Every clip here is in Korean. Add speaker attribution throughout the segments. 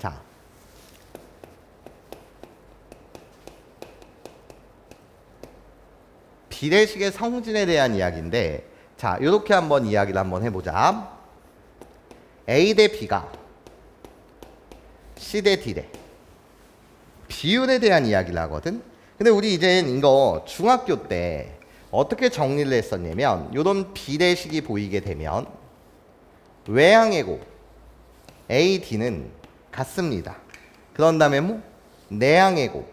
Speaker 1: 자, 비례식의 성질에 대한 이야기인데, 자, 이렇게 한번 이야기를 한번 해보자. A 대 B가 C 대 D 대 비율에 대한 이야기를 하거든. 근데 우리 이젠 이거 중학교 때 어떻게 정리를 했었냐면, 이런 비례식이 보이게 되면 외항의 곱 A, D는 같습니다. 그런 다음에 뭐 내항의 곱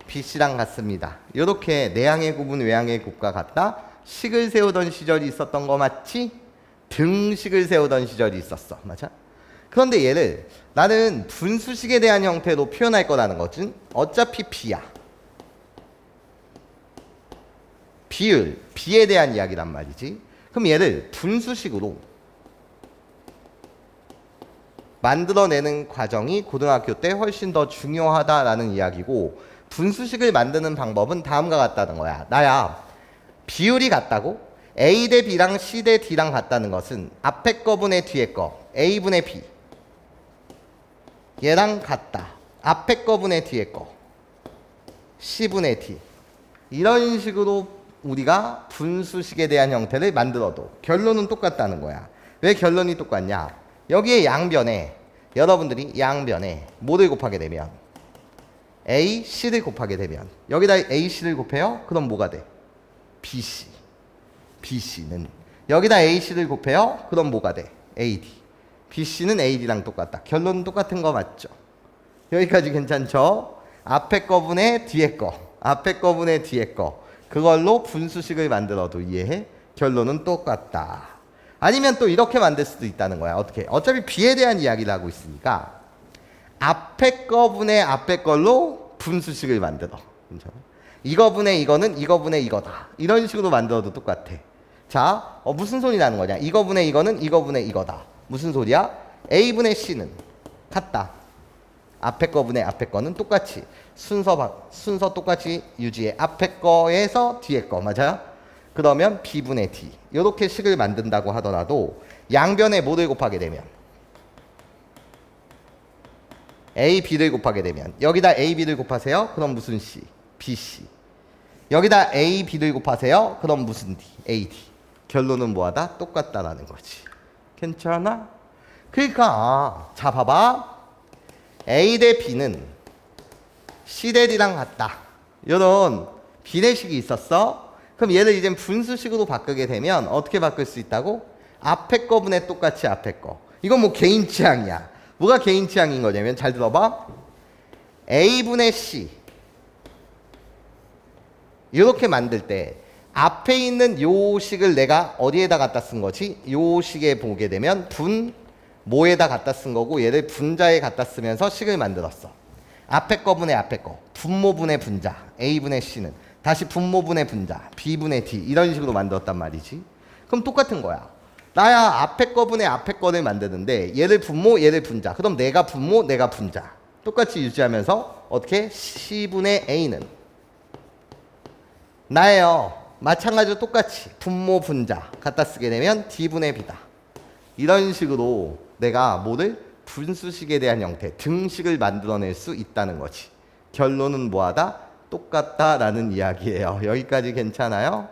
Speaker 1: B, C랑 같습니다. 이렇게 내항의 곱은 외항의 곱과 같다. 식을 세우던 시절이 있었던 거 맞지? 등식을 세우던 시절이 있었어. 맞아? 그런데 얘를 나는 분수식에 대한 형태로 표현할 거라는 것은 어차피 B야. 비율, B에 대한 이야기란 말이지. 그럼 얘를 분수식으로 만들어내는 과정이 고등학교 때 훨씬 더 중요하다라는 이야기고, 분수식을 만드는 방법은 다음과 같다는 거야. 나야, 비율이 같다고? A 대 B랑 C 대 D랑 같다는 것은 앞에 거분의 뒤에 거 A분의 B 얘랑 같다. 앞에 거분의 뒤에 거 C분의 D. 이런 식으로 우리가 분수식에 대한 형태를 만들어도 결론은 똑같다는 거야. 왜 결론이 똑같냐? 여기에 양변에, 여러분들이 양변에 뭐를 곱하게 되면 A, C를 곱하게 되면, 여기다 A, C를 곱해요? 그럼 뭐가 돼? BC. BC는 여기다 AC를 곱해요? 그럼 뭐가 돼? AD. BC는 AD랑 똑같다. 결론은 똑같은 거 맞죠? 여기까지 괜찮죠? 앞에 거분의 뒤에 거, 앞에 거분의 뒤에 거, 그걸로 분수식을 만들어도 이해해? 결론은 똑같다. 아니면 또 이렇게 만들 수도 있다는 거야. 어떻게? 어차피 B에 대한 이야기를 하고 있으니까 앞에 거분의 앞에 걸로 분수식을 만들어. 괜찮아? 이거분의 이거는 이거분의 이거다. 이런 식으로 만들어도 똑같아. 자, 무슨 소리 나는 거냐? 이거분의 이거는 이거분의 이거다. 무슨 소리야? A분의 C는 같다. 앞에 거분의 앞에 거는 똑같이 순서 똑같이 유지해. 앞에 거에서 뒤에 거. 맞아요? 그러면 B분의 D. 이렇게 식을 만든다고 하더라도 양변에 뭐를 곱하게 되면 A, B를 곱하게 되면, 여기다 A, B를 곱하세요? 그럼 무슨 C? BC. 여기다 A, B를 곱하세요? 그럼 무슨 D? AD. 결론은 뭐하다? 똑같다라는 거지. 괜찮아? 그러니까 자, 봐봐. A 대 B는 C 대 D랑 같다. 이런 비례식이 있었어. 그럼 얘를 이제 분수식으로 바꾸게 되면 어떻게 바꿀 수 있다고? 앞에 거분의 똑같이 앞에 거. 이건 뭐 개인 취향이야. 뭐가 개인 취향인 거냐면, 잘 들어봐. A분의 C 이렇게 만들 때 앞에 있는 요 식을 내가 어디에다 갖다 쓴 거지? 요 식에 보게 되면 분 뭐에다 갖다 쓴 거고, 얘를 분자에 갖다 쓰면서 식을 만들었어. 앞에 거분의 앞에 거 분모분의 분자 A분의 C는 다시 분모분의 분자 B분의 D 이런 식으로 만들었단 말이지. 그럼 똑같은 거야. 나야 앞에 거분의 앞에 거를 만드는데 얘를 분모 얘를 분자. 그럼 내가 분모 내가 분자 똑같이 유지하면서 어떻게? C분의 A는 나예요. 마찬가지로 똑같이 분모 분자 갖다 쓰게 되면 D분의 B다. 이런 식으로 내가 뭐를? 분수식에 대한 형태, 등식을 만들어낼 수 있다는 거지. 결론은 뭐하다? 똑같다라는 이야기예요. 여기까지 괜찮아요?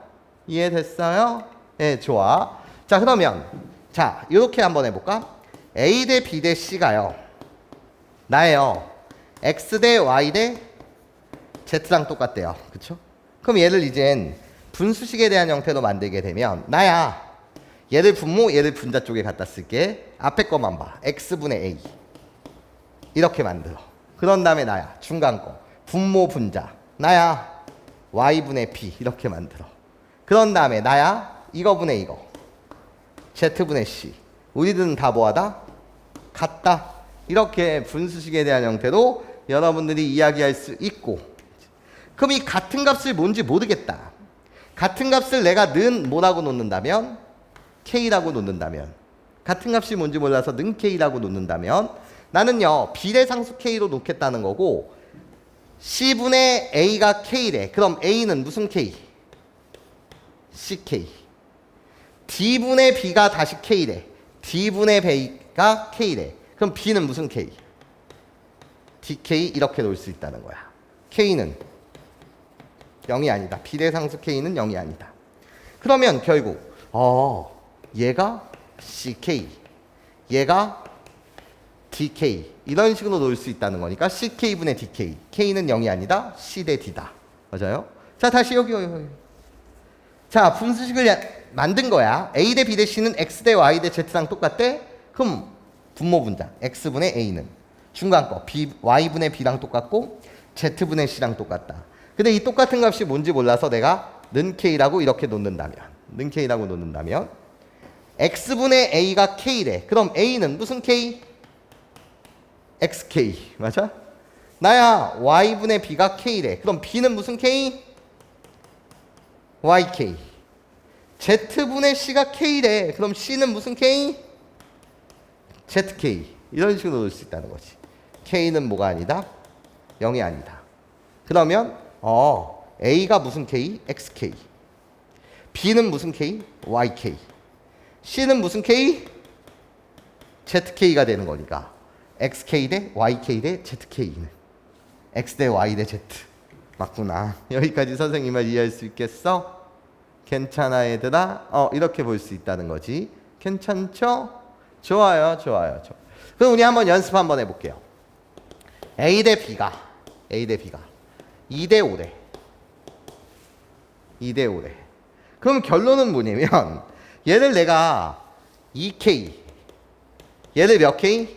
Speaker 1: 이해됐어요? 네, 좋아. 자, 그러면 자, 이렇게 한번 해볼까? A 대 B 대 C가요, 나예요. X 대 Y 대 Z랑 똑같대요. 그쵸? 그럼 얘를 이젠 분수식에 대한 형태로 만들게 되면, 나야 얘를 분모 얘를 분자 쪽에 갖다 쓸게. 앞에 거만 봐. X분의 A 이렇게 만들어. 그런 다음에 나야 중간 거 분모 분자, 나야 Y분의 B 이렇게 만들어. 그런 다음에 나야 이거분의 이거 Z분의 C. 우리들은 다 뭐하다? 같다. 이렇게 분수식에 대한 형태로 여러분들이 이야기할 수 있고, 그럼 이 같은 값을 뭔지 모르겠다. 같은 값을 내가 는 뭐라고 놓는다면? K라고 놓는다면, 같은 값이 뭔지 몰라서 는 K라고 놓는다면, 나는요 비례상수 K로 놓겠다는 거고, C분의 A가 K래. 그럼 A는 무슨 K? CK. D분의 B가 다시 K래. D분의 y가 k래. 그럼 b는 무슨 k? dk 이렇게 놓을 수 있다는 거야. k는 0이 아니다. 비례상수 k는 0이 아니다. 그러면 결국 얘가 ck, 얘가 dk 이런 식으로 놓을 수 있다는 거니까 ck분의 dk, k는 0이 아니다. c 대 d다. 맞아요? 자, 다시 여기. 자, 분수식을 만든 거야. a 대 b 대 c는 x 대 y 대 z랑 똑같대? 그럼 분모 분자 x분의 a는 중간 거 y분의 b랑 똑같고 z분의 c랑 똑같다. 근데 이 똑같은 값이 뭔지 몰라서 내가 는 k라고 이렇게 놓는다면 x분의 a가 k래. 그럼 a는 무슨 k? xk. 맞아? 나야 y분의 b가 k래. 그럼 b는 무슨 k? yk. z분의 c가 k래. 그럼 c는 무슨 k? zk. 이런 식으로 놓을 수 있다는 거지. k는 뭐가 아니다? 0이 아니다. 그러면 a가 무슨 k? xk. b는 무슨 k? yk. c는 무슨 k? zk가 되는 거니까 xk 대 yk 대 zk는 x 대 y 대 z. 맞구나. 여기까지 선생님 말 이해할 수 있겠어? 괜찮아 얘들아? 이렇게 볼 수 있다는 거지. 괜찮죠? 좋아요. 그럼 우리 한번 연습 한번 해볼게요. A 대 B가 2대 5래. 2대 5래. 그럼 결론은 뭐냐면 얘를 내가 2K, 얘를 몇 K?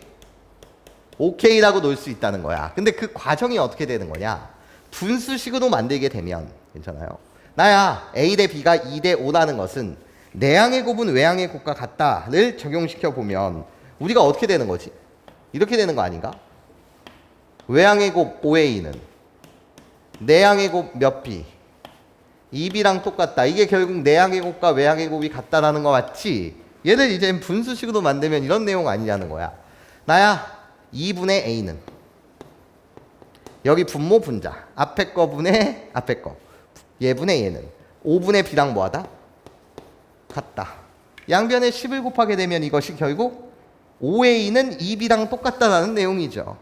Speaker 1: 5K라고 놓을 수 있다는 거야. 근데 그 과정이 어떻게 되는 거냐? 분수식으로 만들게 되면 괜찮아요? 나야 A 대 B가 2대 5라는 것은 내항의 곱은 외항의 곱과 같다를 적용시켜 보면 우리가 어떻게 되는 거지? 이렇게 되는 거 아닌가? 외항의 곱 5A는 내항의 곱 몇 B? 2B랑 똑같다. 이게 결국 내항의 곱과 외항의 곱이 같다라는 거 맞지? 얘를 이제 분수식으로 만들면 이런 내용 아니냐는 거야. 나야 2분의 A는 여기 분모 분자 앞에 거 분의 앞에 거 얘분의 얘는 5분의 B랑 뭐하다? 같다. 양변에 10을 곱하게 되면 이것이 결국 5A는 2B랑 똑같다라는 내용이죠.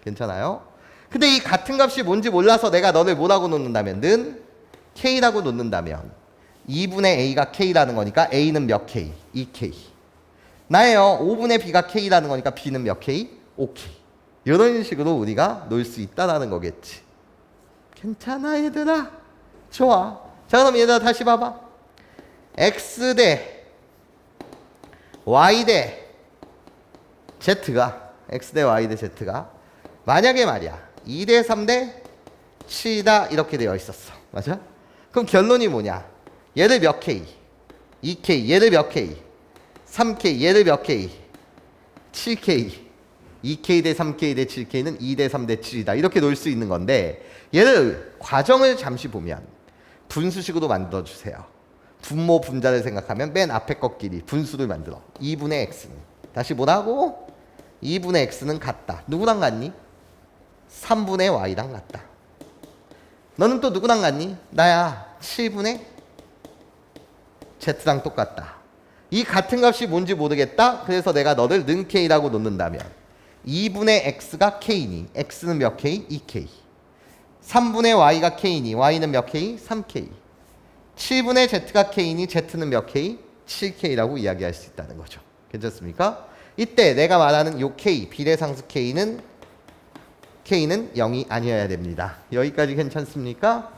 Speaker 1: 괜찮아요? 근데 이 같은 값이 뭔지 몰라서 내가 너를 뭐라고 놓는다면 는 K라고 놓는다면 2분의 A가 K라는 거니까 A는 몇 K? 2K. 나예요. 5분의 B가 K라는 거니까 B는 몇 K? 5K. 이런 식으로 우리가 놓을 수 있다라는 거겠지. 괜찮아 얘들아? 좋아. 자, 그럼 얘들아 다시 봐봐. X 대 Y 대 Z가 X 대 Y 대 Z가 만약에 말이야 2 대 3 대 7이다 이렇게 되어 있었어. 맞아? 그럼 결론이 뭐냐? 얘를 몇 K? 2K. 얘를 몇 K? 3K. 얘를 몇 K? 7K. 2K 대 3K 대 7K는 2 대 3 대 7이다. 이렇게 놓을 수 있는 건데 얘를 과정을 잠시 보면 분수식으로 만들어주세요. 분모 분자를 생각하면 맨 앞에 것끼리 분수를 만들어. 2분의 X는 다시 뭐라고? 2분의 X는 같다. 누구랑 같니? 3분의 Y랑 같다. 너는 또 누구랑 같니? 나야 7분의 Z랑 똑같다. 이 같은 값이 뭔지 모르겠다. 그래서 내가 너를 는 K라고 놓는다면 2분의 X가 K니 X는 몇 K? 2K. 3분의 Y가 K니 Y는 몇 K? 3K. 7분의 Z가 K니 Z는 몇 K? 7K라고 이야기할 수 있다는 거죠. 괜찮습니까? 이때 내가 말하는 요 K, 비례상수 K는 0이 아니어야 됩니다. 여기까지 괜찮습니까?